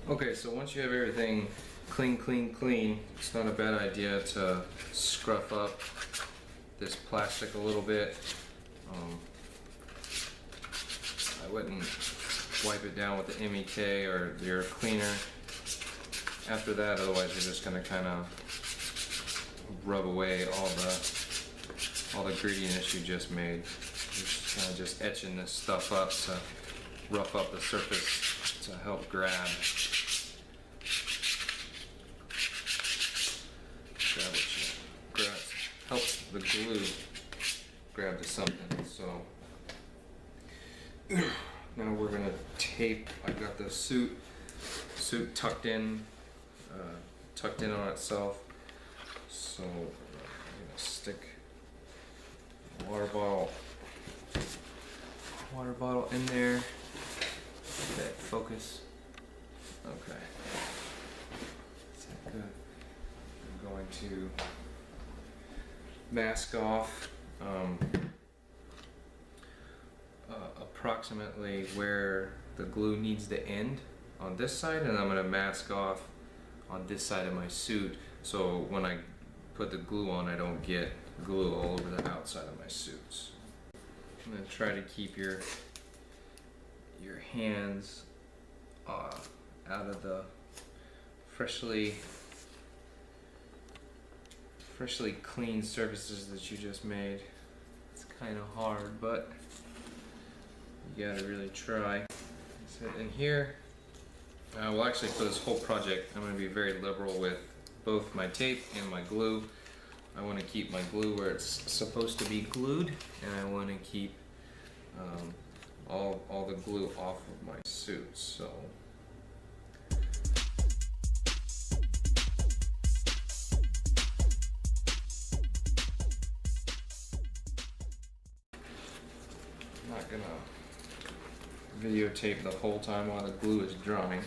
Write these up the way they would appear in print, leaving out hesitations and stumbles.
Okay, so once you have everything clean, it's not a bad idea to scruff up this plastic a little bit. I wouldn't wipe it down with the MEK or your cleaner after that, otherwise you're just going to kind of rub away all the greediness you just made. Just kind of just etching this stuff up to rough up the surface to help grab helps the glue grab to something. So now we're gonna tape. I got the suit tucked in on itself. So I'm gonna stick a water bottle in there. Okay, focus. Okay. Is that good? I'm going to mask off approximately where the glue needs to end on this side, and I'm going to mask off on this side of my suit, so when I put the glue on I don't get glue all over the outside of my suits. I'm going to try to keep your hands out of the freshly clean surfaces that you just made. It's kind of hard, but you gotta really try. So in here, well actually for this whole project, I'm gonna be very liberal with both my tape and my glue. I want to keep my glue where it's supposed to be glued, and I want to keep all the glue off of my suit. So I'm not gonna videotape the whole time while the glue is drying,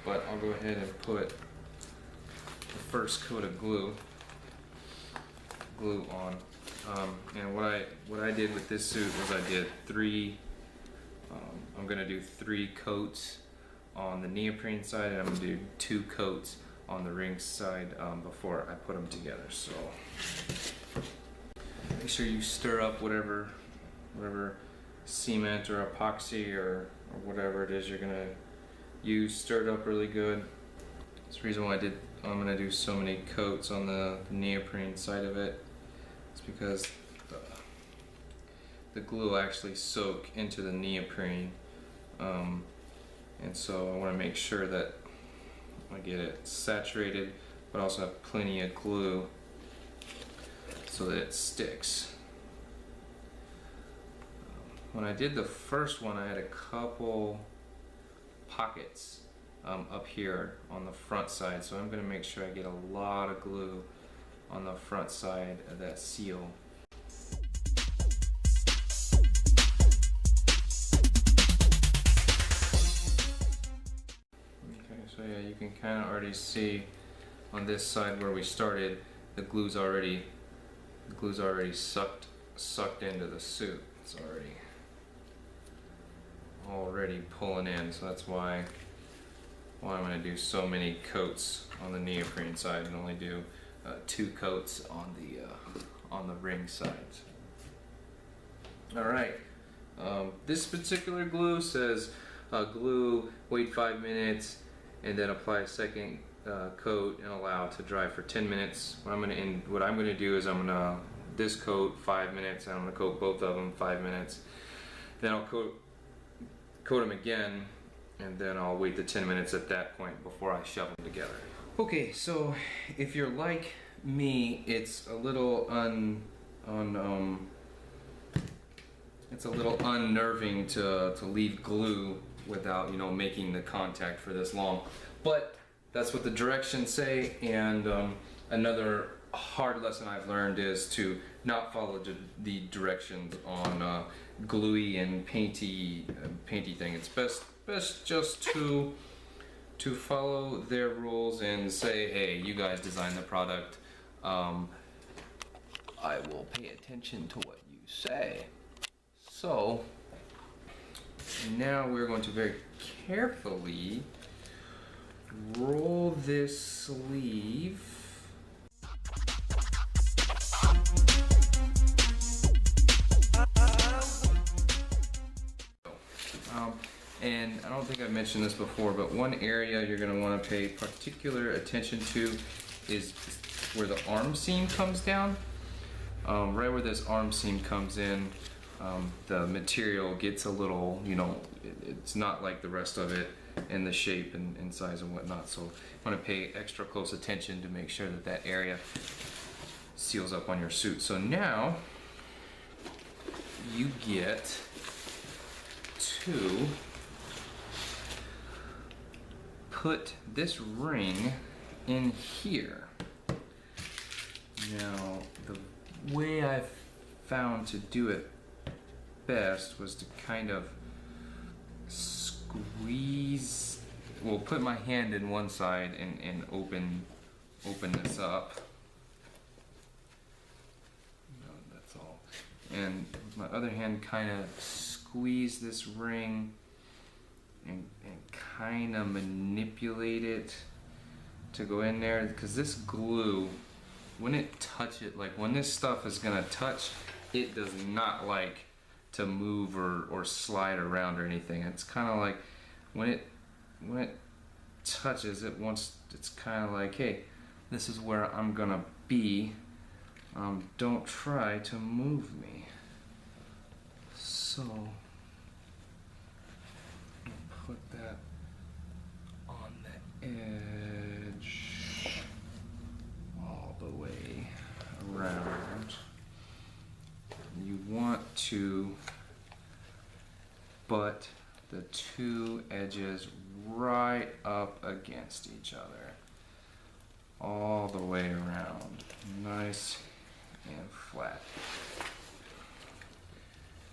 but I'll go ahead and put the first coat of glue on. And what I did with this suit was I did I'm gonna do 3 coats on the neoprene side, and I'm gonna do 2 coats on the ring side before I put them together. So make sure you stir up whatever cement or epoxy or whatever it is you're gonna use. Stir it up really good. That's the reason why I'm gonna do so many coats on the neoprene side of it. It's because the glue will actually soak into the neoprene, and so I want to make sure that I get it saturated, but also have plenty of glue so that it sticks. When I did the first one, I had a couple pockets up here on the front side, so I'm going to make sure I get a lot of glue on the front side of that seal. Okay, so yeah, you can kind of already see on this side where we started, the glue's already sucked into the suit. It's already pulling in, so that's why I'm going to do so many coats on the neoprene side and only do 2 coats on the ring side. All right. This particular glue says glue, wait 5 minutes, and then apply a second coat and allow to dry for 10 minutes. What I'm going to do is I'm going to this coat 5 minutes, and I'm going to coat both of them 5 minutes. Then I'll coat them again, and then I'll wait the 10 minutes at that point before I shove them together. Okay, so if you're like me, it's a little unnerving to leave glue without, making the contact for this long. But that's what the directions say, and another hard lesson I've learned is to not follow the directions on gluey and painty thing. It's best just to follow their rules and say, hey, you guys design the product. I will pay attention to what you say. So now we're going to very carefully roll this sleeve. And I don't think I've mentioned this before, but one area you're going to want to pay particular attention to is where the arm seam comes down. Right where this arm seam comes in, the material gets a little, you know, it's not like the rest of it in the shape and size and whatnot. So you want to pay extra close attention to make sure that that area seals up on your suit. So now you get to put this ring in here. Now, the way I've found to do it best was to kind of squeeze, well, put my hand in one side and open this up. No, that's all. And with my other hand, kind of squeeze this ring and kind of manipulate it to go in there, because this glue, when it touches, like when this stuff is gonna touch, it does not like to move or slide around or anything. It's kind of like when it touches, it's kind of like, hey, this is where I'm gonna be. Don't try to move me. So put that on the edge all the way around. You want to butt the two edges right up against each other all the way around, nice and flat,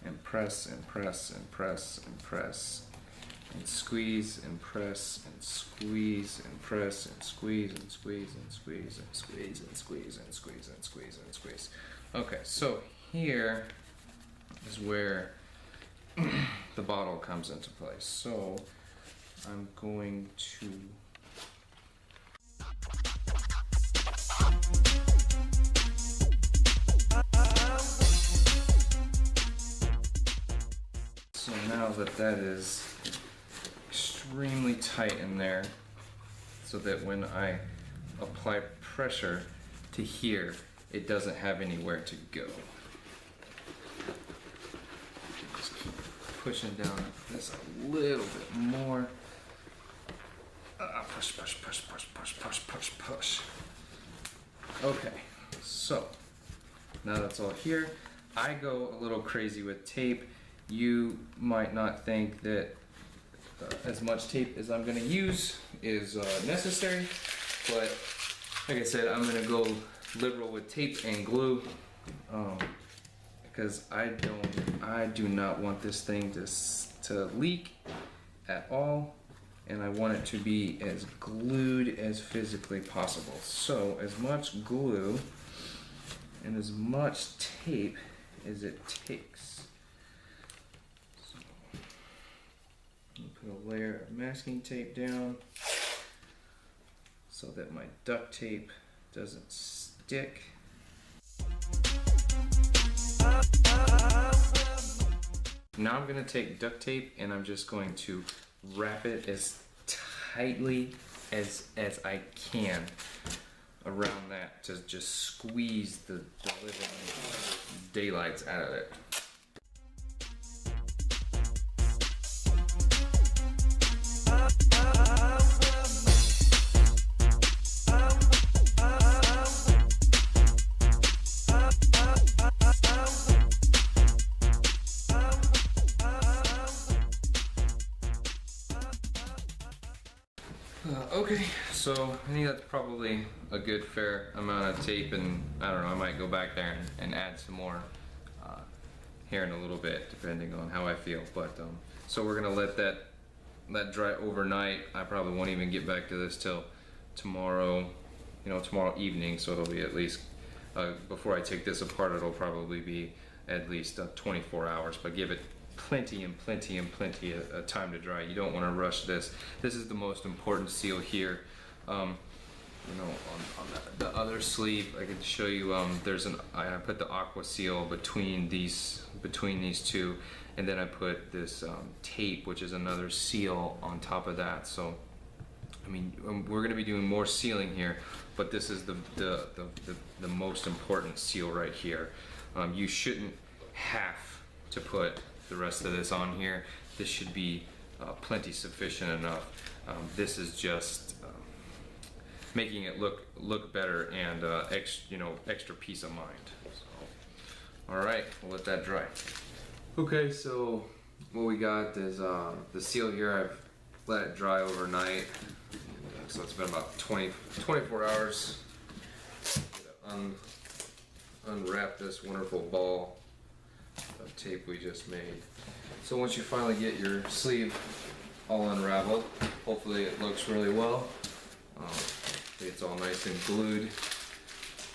and press and press and press and press and squeeze and press and squeeze and press and squeeze and squeeze and squeeze and squeeze and squeeze and squeeze and squeeze and squeeze. Okay, so here is where the bottle comes into place. So I'm going to now that is extremely tight in there, so that when I apply pressure to here, it doesn't have anywhere to go. Just keep pushing down this a little bit more. Push, push, push, push, push, push, push, push. Okay, so now that's all here. I go a little crazy with tape. You might not think that as much tape as I'm going to use is necessary, but like I said, I'm going to go liberal with tape and glue, because I do not want this thing to leak at all, and I want it to be as glued as physically possible. So as much glue and as much tape as it takes. Put a layer of masking tape down so that my duct tape doesn't stick. Now I'm going to take duct tape and I'm just going to wrap it as tightly as I can around that to just squeeze the living daylights out of it. Okay, so I think that's probably a good fair amount of tape, and I don't know, I might go back there and add some more here in a little bit, depending on how I feel. But so we're gonna let that dry overnight. I probably won't even get back to this till tomorrow, tomorrow evening. So it'll be at least before I take this apart, it'll probably be at least 24 hours. But give it plenty and plenty and plenty of time to dry. You don't want to rush this. This is the most important seal here. You know, on the other sleeve, I can show you. I put the aqua seal between these two, and then I put this tape, which is another seal on top of that. So, I mean, we're going to be doing more sealing here, but this is the most important seal right here. You shouldn't have to put the rest of this on here. This should be plenty sufficient enough. This is just making it look better and extra peace of mind. So, all right, we'll let that dry. Okay, so what we got is the seal here. I've let it dry overnight, so it's been about 24 hours. Unwrap this wonderful ball of tape we just made. So once you finally get your sleeve all unraveled, hopefully it looks really well. It's all nice and glued,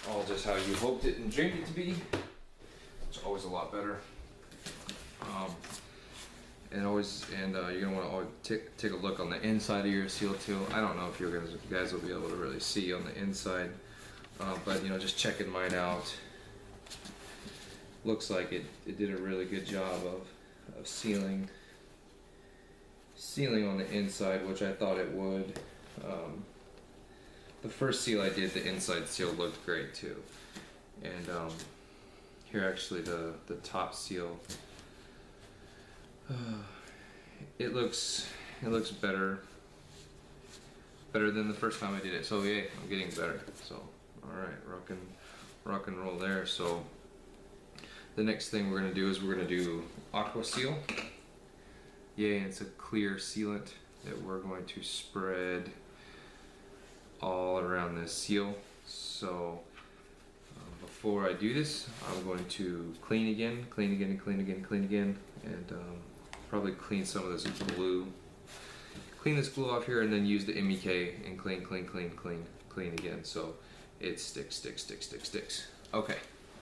all just how you hoped it and dreamed it to be. It's always a lot better. You're gonna want to take a look on the inside of your seal too. I don't know if you guys will be able to really see on the inside, but just checking mine out. Looks like it did a really good job of sealing on the inside, which I thought it would. The first seal I did, the inside seal looked great too. And here actually the top seal, it looks better than the first time I did it. So yeah, I'm getting better. So all right, rock and roll there. So the next thing we're gonna do is we're gonna do aqua seal. Yay, and it's a clear sealant that we're going to spread all around this seal. So before I do this, I'm going to clean again, and probably clean some of this glue. Clean this glue off here, and then use the MEK and clean again, so it sticks. Okay.